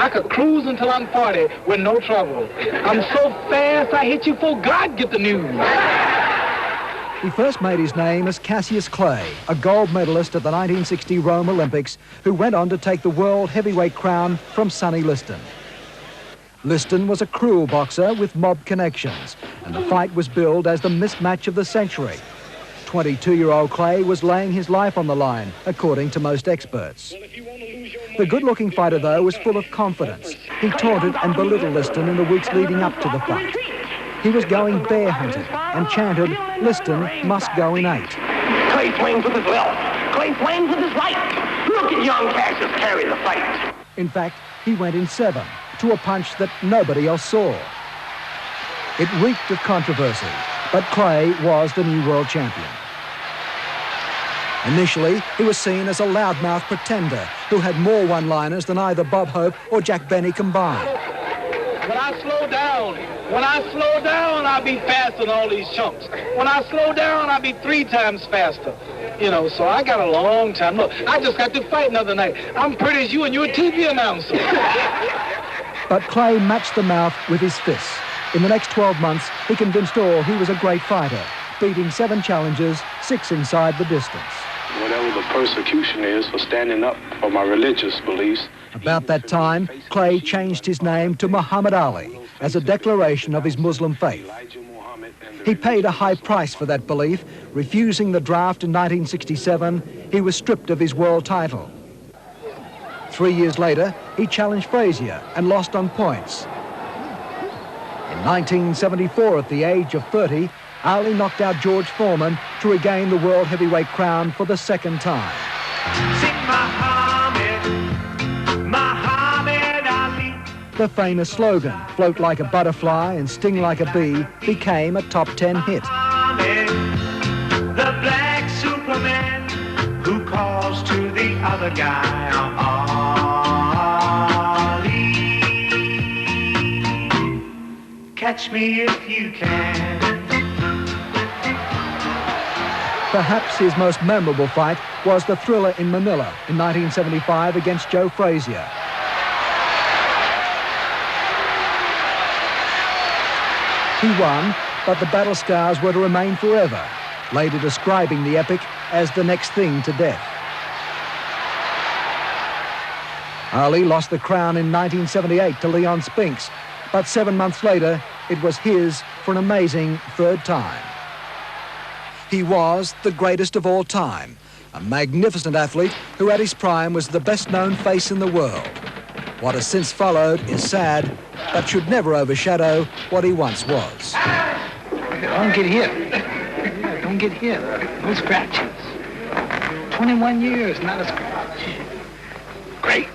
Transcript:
I could cruise until I'm 40 with no trouble. I'm so fast, I hit you before God get the news. He first made his name as Cassius Clay, a gold medalist at the 1960 Rome Olympics, who went on to take the world heavyweight crown from Sonny Liston. Liston was a cruel boxer with mob connections, and the fight was billed as the mismatch of the century. 22-year-old Clay was laying his life on the line, according to most experts. The good-looking fighter, though, was full of confidence. He taunted and belittled Liston in the weeks leading up to the fight. He was going bear hunting and chanted, "Liston must go in 8." Clay flames with his left. Clay flames with his right. Look at young Cassius carry the fight. In fact, he went in 7 to a punch that nobody else saw. It reeked of controversy, but Clay was the new world champion. Initially, he was seen as a loudmouth pretender who had more one-liners than either Bob Hope or Jack Benny combined. When I slow down, I'll be faster than all these chumps. When I slow down, I'll be 3 times faster. You know, so I got a long time. Look, I just got to fight another night. I'm pretty as you and you're a TV announcer. But Clay matched the mouth with his fists. In the next 12 months, he convinced all he was a great fighter, beating 7 challengers, 6 inside the distance. Whatever the persecution is for standing up for my religious beliefs. About that time, Clay changed his name to Muhammad Ali as a declaration of his Muslim faith. He paid a high price for that belief. Refusing the draft in 1967, he was stripped of his world title. 3 years later, he challenged Frazier and lost on points. In 1974, at the age of 30, Ali knocked out George Foreman to regain the world heavyweight crown for the 2nd time. Sing Muhammad Ali. The famous slogan, "Float like a butterfly and sting like a bee," became a top 10 hit. The black Superman who calls to the other guy, Ali. Catch me if you can. Perhaps his most memorable fight was the thriller in Manila in 1975 against Joe Frazier. He won, but the battle scars were to remain forever, later describing the epic as the next thing to death. Ali lost the crown in 1978 to Leon Spinks, but 7 months later, it was his for an amazing 3rd time. He was the greatest of all time, a magnificent athlete who at his prime was the best-known face in the world. What has since followed is sad, but should never overshadow what he once was. Don't get hit. Yeah, don't get hit. No scratches. 21 years, not a scratch. Great.